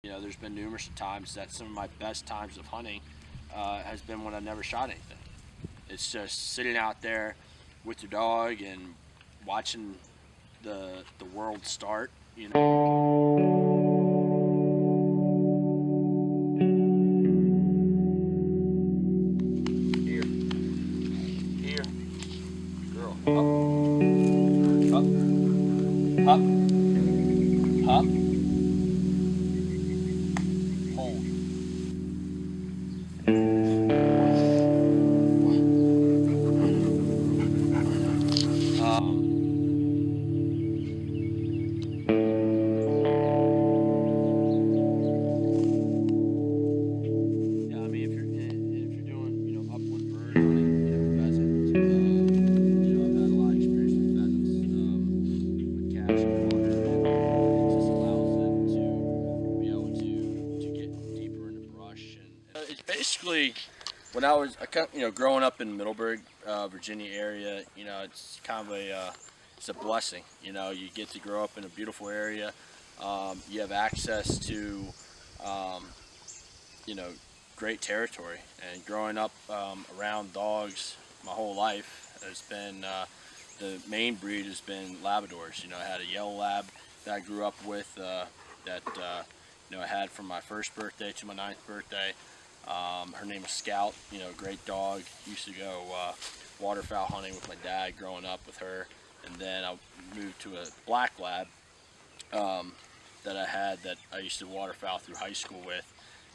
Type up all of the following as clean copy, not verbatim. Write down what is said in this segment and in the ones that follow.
You know, there's been numerous times that some of my best times of hunting has been when I never shot anything. It's just sitting out there with your dog and watching the world start. You know. Here, girl, up, up, hold. Yeah, I mean, if you're doing, you know, upland bird hunting, you know, pheasant, you know, I've had a lot of experience with pheasants, with cash and water, and it just allows them to be able to get deeper in the brush, and it's basically when you know, growing up in Middleburg, Virginia area, you know, it's kind of it's a blessing. You know, you get to grow up in a beautiful area. You have access to, you know, great territory. And growing up around dogs my whole life has been, the main breed has been Labradors. You know, I had a yellow lab that I grew up with that, you know, I had from my first birthday to my 9th birthday. Her name was Scout, you know, great dog. Used to go waterfowl hunting with my dad growing up with her. And then I moved to a black lab that I had that I used to waterfowl through high school with.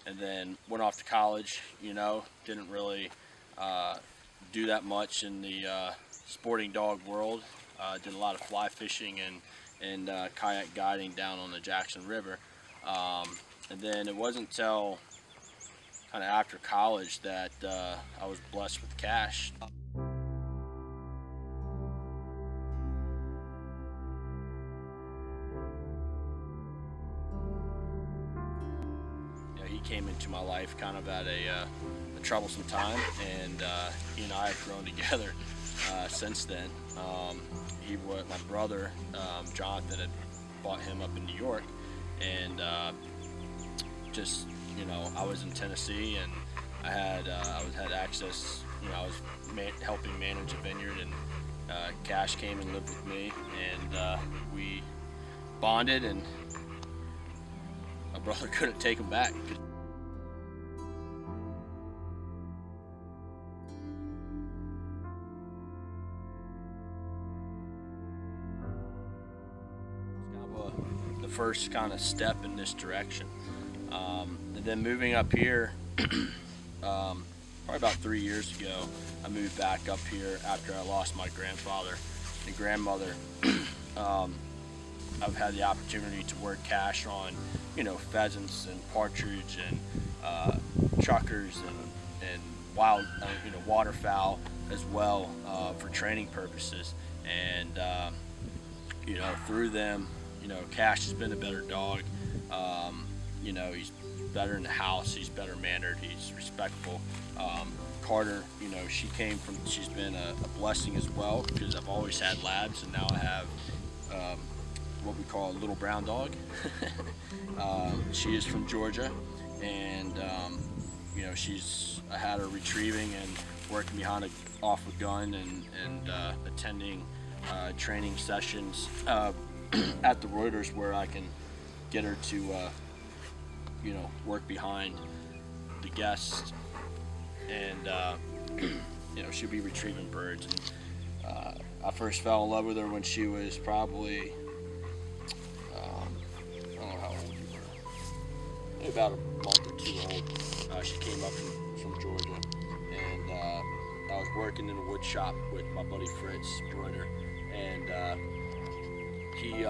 And then went off to college, you know, didn't really do that much in the sporting dog world. Did a lot of fly fishing and kayak guiding down on the Jackson River. And then it wasn't until kind of after college that I was blessed with cash. He came into my life kind of at a troublesome time, and he and I have grown together since then. My brother Jonathan had bought him up in New York, and just, you know, I was in Tennessee, and I had access. You know, I was helping manage a vineyard, and Cash came and lived with me, and we bonded, and my brother couldn't take him back. The first kind of step in this direction. And then moving up here, probably about 3 years ago, I moved back up here after I lost my grandfather and grandmother. I've had the opportunity to work cash on, you know, pheasants and partridge and chuckers and wild, you know, waterfowl as well for training purposes. And you know, through them, you know, Cash has been a better dog. You know, he's better in the house. He's better mannered. He's respectful. Carter, you know, she's been a blessing as well, because I've always had labs, and now I have what we call a little brown dog. She is from Georgia, and you know, I had her retrieving and working behind off a gun and attending training sessions at the Reuters, where I can get her to you know, work behind the guests, and you know, she'll be retrieving birds. And I first fell in love with her when she was probably I don't know how old you were, maybe about a month or 2 old. She came up from Georgia, and I was working in a wood shop with my buddy Fritz Breuner, and he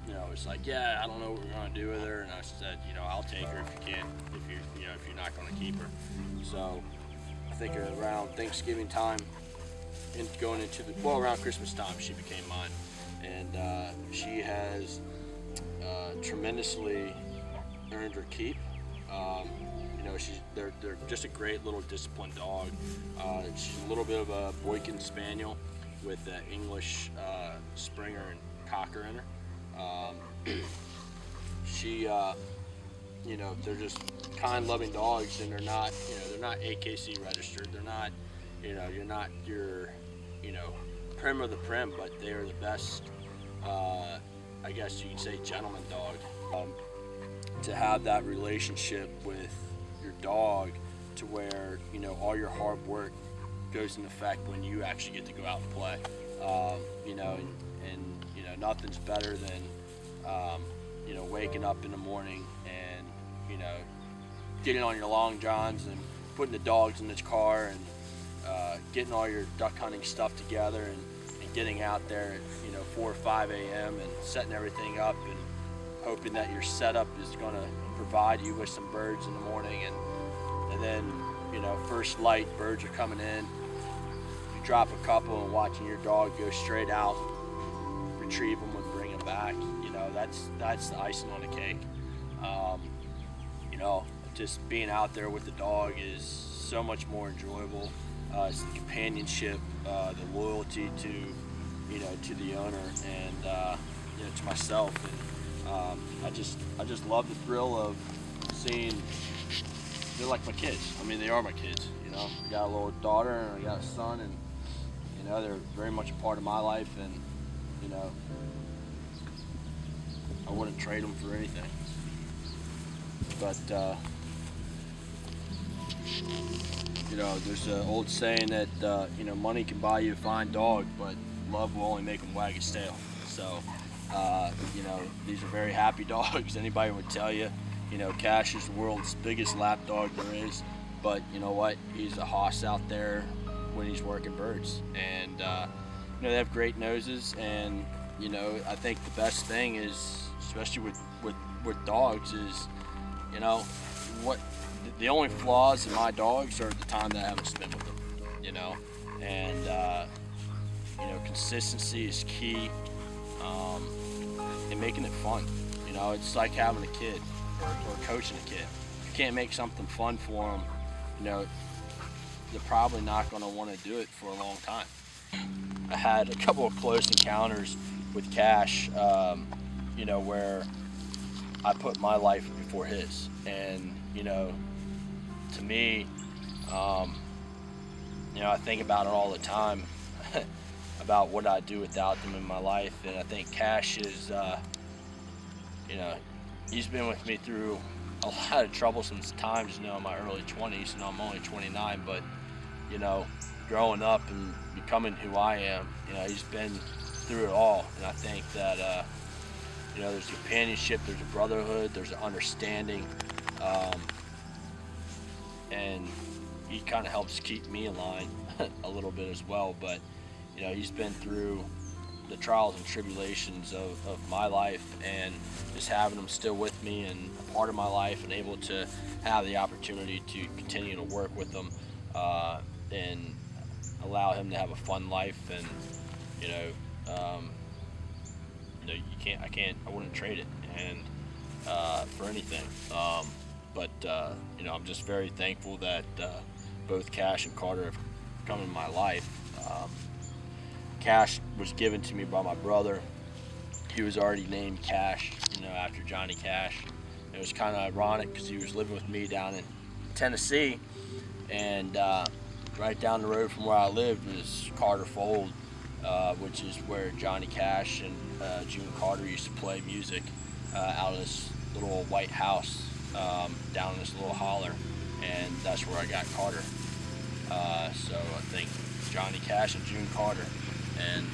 you know, it's like, yeah, I don't know what we're gonna do with her, and I said, you know, I'll take her if you can, if you're not gonna keep her. So I think around Thanksgiving time, and going into around Christmas time, she became mine, and she has tremendously earned her keep. You know, they're just a great little disciplined dog. She's a little bit of a Boykin Spaniel with English Springer and Cocker in her. She you know, they're just kind, loving dogs, and they're not, you know, they're not AKC registered. They're not, you know, you're not your, you know, prim of the prim, but they are the best, I guess you can say, gentleman dog. To have that relationship with your dog to where, you know, all your hard work goes into effect when you actually get to go out and play. You know, and you know, nothing's better than, you know, waking up in the morning and, you know, getting on your long johns and putting the dogs in the car and getting all your duck hunting stuff together and getting out there at, you know, 4 or 5 a.m. and setting everything up and hoping that your setup is going to provide you with some birds in the morning, and then, you know, first light, birds are coming in, you drop a couple and watching your dog go straight out, retrieve them and bring them back, you know, that's the icing on the cake. You know, just being out there with the dog is so much more enjoyable. It's the companionship, the loyalty to, you know, to the owner and, you know, to myself. And I just love the thrill of seeing, they're like my kids. I mean, they are my kids, you know. I got a little daughter and I got a son, and, you know, they're very much a part of my life, and, you know, I wouldn't trade them for anything. But, you know, there's an old saying that, you know, money can buy you a fine dog, but love will only make them wag its tail. So, you know, these are very happy dogs. Anybody would tell you, you know, Cash is the world's biggest lap dog there is, but you know what? He's a hoss out there when he's working birds. And, you know, they have great noses, and, you know, I think the best thing is, especially with dogs, is, you know, what the only flaws in my dogs are the time that I haven't spent with them, you know, and, you know, consistency is key. And making it fun, you know, it's like having a kid or coaching a kid. If you can't make something fun for them, you know, they're probably not going to want to do it for a long time. I had a couple of close encounters with Cash, you know, where I put my life before his, and, you know, to me, you know, I think about it all the time. About what I'd do without them in my life, and I think Cash is, you know, he's been with me through a lot of troublesome times, you know, in my early 20s, and I'm only 29, but, you know, growing up and becoming who I am, you know, he's been through it all, and I think that, you know, there's companionship, there's a brotherhood, there's an understanding, and he kind of helps keep me in line a little bit as well, but you know, he's been through the trials and tribulations of my life, and just having him still with me and a part of my life, and able to have the opportunity to continue to work with him and allow him to have a fun life, and you know, I wouldn't trade it and for anything. But you know, I'm just very thankful that both Cash and Carter have come in my life. Cash was given to me by my brother. He was already named Cash, you know, after Johnny Cash. It was kind of ironic because he was living with me down in Tennessee, and right down the road from where I lived was Carter Fold, which is where Johnny Cash and June Carter used to play music out of this little white house down in this little holler, and that's where I got Carter. So I think Johnny Cash and June Carter. And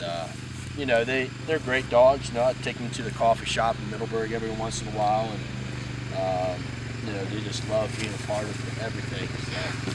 you know, they're great dogs. You know, I take them to the coffee shop in Middleburg every once in a while, and you know, they just love being a part of everything. So.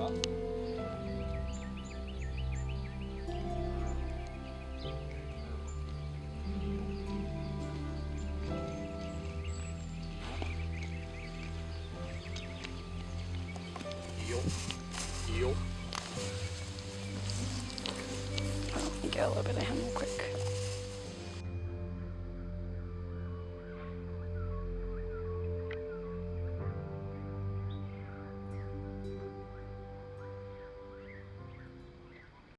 up. Heel. Heel. Get a little bit of him real quick.